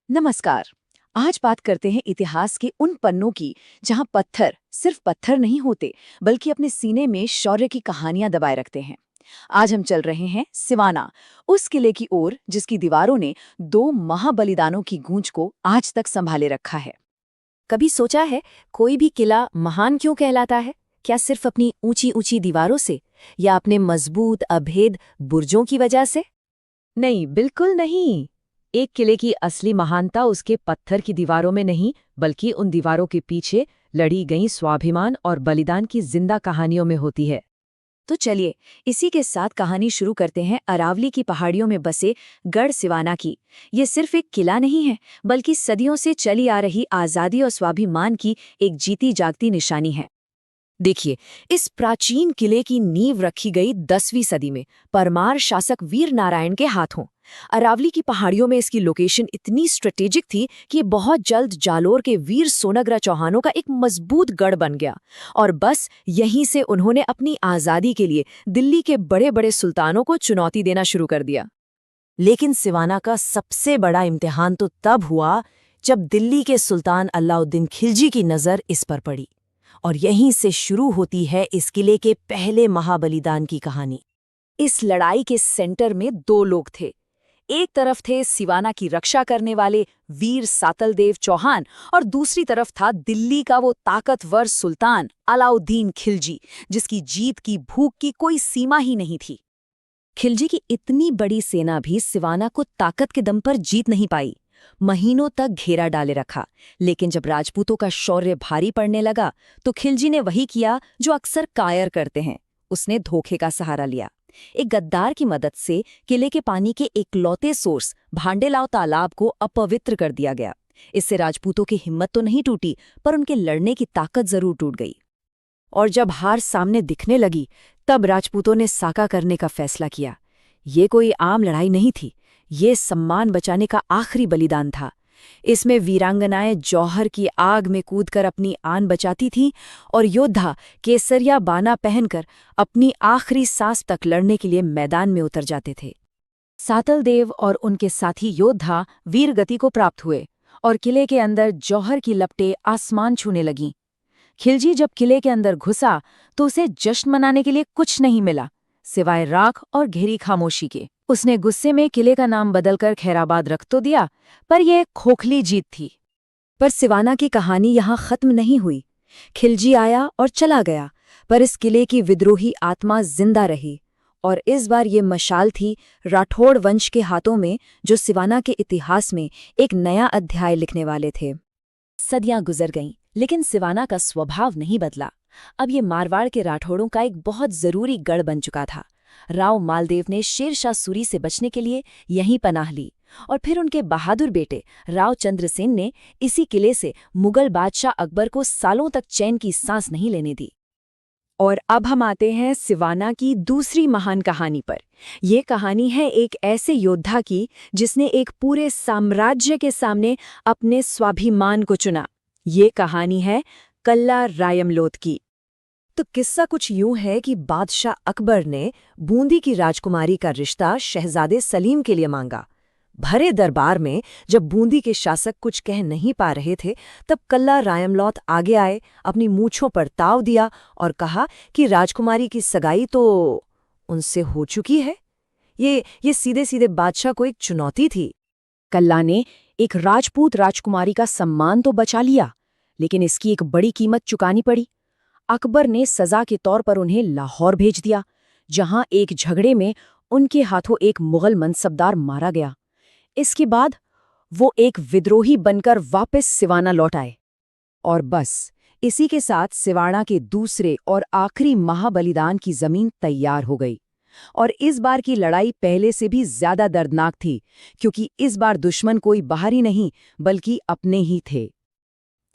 नमस्कार। आज बात करते हैं इतिहास के उन पन्नों की जहां पत्थर सिर्फ पत्थर नहीं होते बल्कि अपने सीने में शौर्य की कहानियां दबाए रखते हैं। आज हम चल रहे हैं सिवाना, उस किले की ओर जिसकी दीवारों ने दो महाबलिदानों की गूंज को आज तक संभाले रखा है। कभी सोचा है कोई भी किला महान क्यों कहलाता है? क्या सिर्फ अपनी ऊंची ऊंची दीवारों से या अपने मजबूत अभेद बुर्जों की वजह से? नहीं, बिल्कुल नहीं। एक किले की असली महानता उसके पत्थर की दीवारों में नहीं, बल्कि उन दीवारों के पीछे लड़ी गई स्वाभिमान और बलिदान की जिंदा कहानियों में होती है। तो चलिए इसी के साथ कहानी शुरू करते हैं अरावली की पहाड़ियों में बसे गढ़ सिवाना की। ये सिर्फ एक किला नहीं है, बल्कि सदियों से चली आ रही आज़ादी और स्वाभिमान की एक जीती जागती निशानी है। देखिए, इस प्राचीन किले की नींव रखी गई 10वीं सदी में परमार शासक वीर नारायण के हाथों। अरावली की पहाड़ियों में इसकी लोकेशन इतनी स्ट्रेटेजिक थी कि ये बहुत जल्द जालोर के वीर सोनग्रा चौहानों का एक मजबूत गढ़ बन गया। और बस यहीं से उन्होंने अपनी आज़ादी के लिए दिल्ली के बड़े बड़े सुल्तानों को चुनौती देना शुरू कर दिया। लेकिन सिवाना का सबसे बड़ा इम्तिहान तो तब हुआ जब दिल्ली के सुल्तान अलाउद्दीन खिलजी की नज़र इस पर पड़ी। और यहीं से शुरू होती है इस किले के पहले महाबलिदान की कहानी। इस लड़ाई के सेंटर में दो लोग थे। एक तरफ थे सिवाना की रक्षा करने वाले वीर सातलदेव चौहान, और दूसरी तरफ था दिल्ली का वो ताकतवर सुल्तान अलाउद्दीन खिलजी, जिसकी जीत की भूख की कोई सीमा ही नहीं थी। खिलजी की इतनी बड़ी सेना भी सिवाना को ताकत के दम पर जीत नहीं पाई। महीनों तक घेरा डाले रखा, लेकिन जब राजपूतों का शौर्य भारी पड़ने लगा तो खिलजी ने वही किया जो अक्सर कायर करते हैं। उसने धोखे का सहारा लिया। एक गद्दार की मदद से किले के पानी के इकलौते सोर्स भांडेलाव तालाब को अपवित्र कर दिया गया। इससे राजपूतों की हिम्मत तो नहीं टूटी, पर उनके लड़ने की ताकत जरूर टूट गई। और जब हार सामने दिखने लगी, तब राजपूतों ने साका करने का फैसला किया। ये कोई आम लड़ाई नहीं थी, ये सम्मान बचाने का आखिरी बलिदान था। इसमें वीरांगनाएं जौहर की आग में कूदकर अपनी आन बचाती थीं, और योद्धा केसरिया बाना पहनकर अपनी आखिरी सांस तक लड़ने के लिए मैदान में उतर जाते थे। सातलदेव और उनके साथी योद्धा वीर गति को प्राप्त हुए, और किले के अंदर जौहर की लपटें आसमान छूने लगीं। खिलजी जब किले के अंदर घुसा तो उसे जश्न मनाने के लिए कुछ नहीं मिला, सिवाय राख और गहरी खामोशी के। उसने गुस्से में किले का नाम बदलकर खैराबाद रख तो दिया, पर यह खोखली जीत थी। पर सिवाना की कहानी यहाँ खत्म नहीं हुई। खिलजी आया और चला गया, पर इस किले की विद्रोही आत्मा जिंदा रही। और इस बार ये मशाल थी राठौड़ वंश के हाथों में, जो सिवाना के इतिहास में एक नया अध्याय लिखने वाले थे। सदियां गुजर गईं, लेकिन सिवाना का स्वभाव नहीं बदला। अब ये मारवाड़ के राठौड़ों का एक बहुत जरूरी गढ़ बन चुका था। राव मालदेव ने शेरशाह सूरी से बचने के लिए यहीं पनाह ली, और फिर उनके बहादुर बेटे राव चंद्रसेन ने इसी किले से मुगल बादशाह अकबर को सालों तक चैन की सांस नहीं लेने दी। और अब हम आते हैं सिवाना की दूसरी महान कहानी पर। ये कहानी है एक ऐसे योद्धा की जिसने एक पूरे साम्राज्य के सामने अपने स्वाभिमान को चुना। ये कहानी है कल्ला रायमलोध की। तो किस्सा कुछ यूं है कि बादशाह अकबर ने बूंदी की राजकुमारी का रिश्ता शहजादे सलीम के लिए मांगा। भरे दरबार में जब बूंदी के शासक कुछ कह नहीं पा रहे थे, तब कल्ला रायमलोध आगे आए, अपनी मूंछों पर ताव दिया और कहा कि राजकुमारी की सगाई तो उनसे हो चुकी है। ये सीधे सीधे बादशाह को एक चुनौती थी। कल्ला ने एक राजपूत राजकुमारी का सम्मान तो बचा लिया, लेकिन इसकी एक बड़ी कीमत चुकानी पड़ी। अकबर ने सजा के तौर पर उन्हें लाहौर भेज दिया, जहां एक झगड़े में उनके हाथों एक मुगल मनसबदार मारा गया। इसके बाद वो एक विद्रोही बनकर वापस सिवाना लौट आए। और बस इसी के साथ सिवाना के दूसरे और आखिरी महाबलिदान की जमीन तैयार हो गई। और इस बार की लड़ाई पहले से भी ज्यादा दर्दनाक थी, क्योंकि इस बार दुश्मन कोई बाहरी नहीं बल्कि अपने ही थे।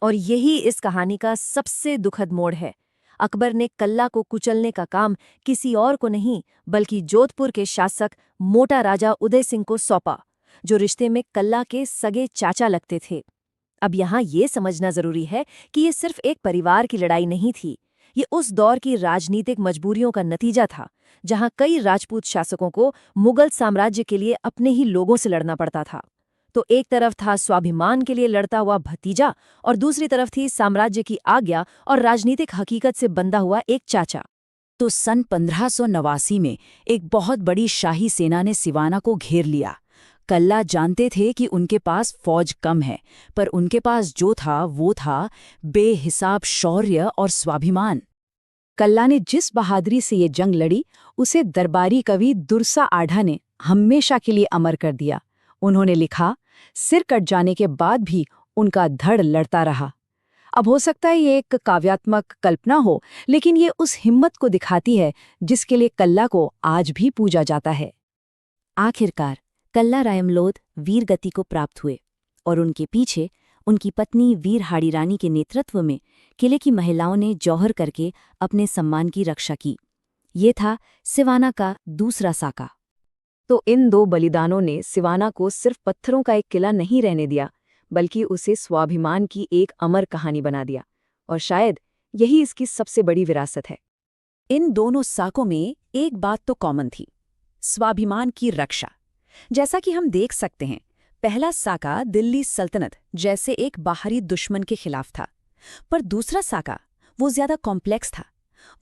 और यही इस कहानी का सबसे दुखद मोड़ है। अकबर ने कल्ला को कुचलने का काम किसी और को नहीं, बल्कि जोधपुर के शासक मोटा राजा उदय सिंह को सौंपा, जो रिश्ते में कल्ला के सगे चाचा लगते थे। अब यहाँ ये समझना जरूरी है कि ये सिर्फ एक परिवार की लड़ाई नहीं थी। ये उस दौर की राजनीतिक मजबूरियों का नतीजा था, जहाँ कई राजपूत शासकों को मुगल साम्राज्य के लिए अपने ही लोगों से लड़ना पड़ता था। तो एक तरफ था स्वाभिमान के लिए लड़ता हुआ भतीजा और दूसरी तरफ थी साम्राज्य की आज्ञा और राजनीतिक हकीकत से बंधा हुआ एक चाचा। तो सन 1589 में एक बहुत बड़ी शाही सेना ने सिवाना को घेर लिया। कल्ला जानते थे कि उनके पास फौज कम है, पर उनके पास जो था वो था बेहिसाब शौर्य और स्वाभिमान। कल्ला ने जिस बहादुरी से ये जंग लड़ी, उसे दरबारी कवि दुर्सा आढ़ा ने हमेशा के लिए अमर कर दिया। उन्होंने लिखा, सिर कट जाने के बाद भी उनका धड़ लड़ता रहा। अब हो सकता है ये एक काव्यात्मक कल्पना हो, लेकिन ये उस हिम्मत को दिखाती है जिसके लिए कल्ला को आज भी पूजा जाता है। आखिरकार कल्ला रायमलोध वीर गति को प्राप्त हुए और उनके पीछे उनकी पत्नी वीर हाड़ी रानी के नेतृत्व में किले की महिलाओं ने जौहर करके अपने सम्मान की रक्षा की। ये था सिवाना का दूसरा साका। तो इन दो बलिदानों ने सिवाना को सिर्फ पत्थरों का एक किला नहीं रहने दिया, बल्कि उसे स्वाभिमान की एक अमर कहानी बना दिया। और शायद यही इसकी सबसे बड़ी विरासत है। इन दोनों साकों में एक बात तो कॉमन थी, स्वाभिमान की रक्षा। जैसा कि हम देख सकते हैं, पहला साका दिल्ली सल्तनत जैसे एक बाहरी दुश्मन के खिलाफ था, पर दूसरा साका वो ज्यादा कॉम्प्लेक्स था।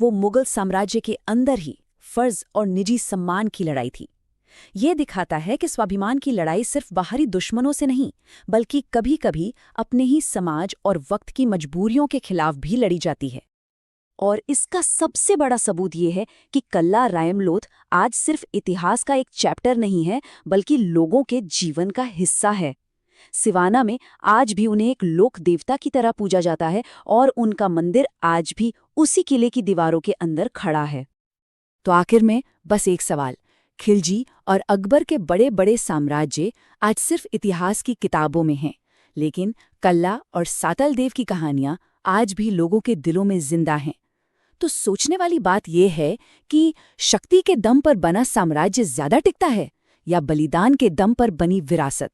वो मुगल साम्राज्य के अंदर ही फर्ज और निजी सम्मान की लड़ाई थी। ये दिखाता है कि स्वाभिमान की लड़ाई सिर्फ बाहरी दुश्मनों से नहीं, बल्कि कभी-कभी अपने ही समाज और वक्त की मजबूरियों के खिलाफ भी लड़ी जाती है। और इसका सबसे बड़ा सबूत ये है कि कल्ला रायमलोध आज सिर्फ इतिहास का एक चैप्टर नहीं है, बल्कि लोगों के जीवन का हिस्सा है। सिवाना में आज भी उन्हें एक लोक देवता की तरह पूजा जाता है और उनका मंदिर आज भी उसी किले की दीवारों के अंदर खड़ा है। तो आखिर में बस एक सवाल, खिलजी और अकबर के बड़े बड़े साम्राज्य आज सिर्फ इतिहास की किताबों में हैं, लेकिन कल्ला और सातल देव की कहानियां आज भी लोगों के दिलों में जिंदा हैं। तो सोचने वाली बात यह है कि शक्ति के दम पर बना साम्राज्य ज्यादा टिकता है या बलिदान के दम पर बनी विरासत।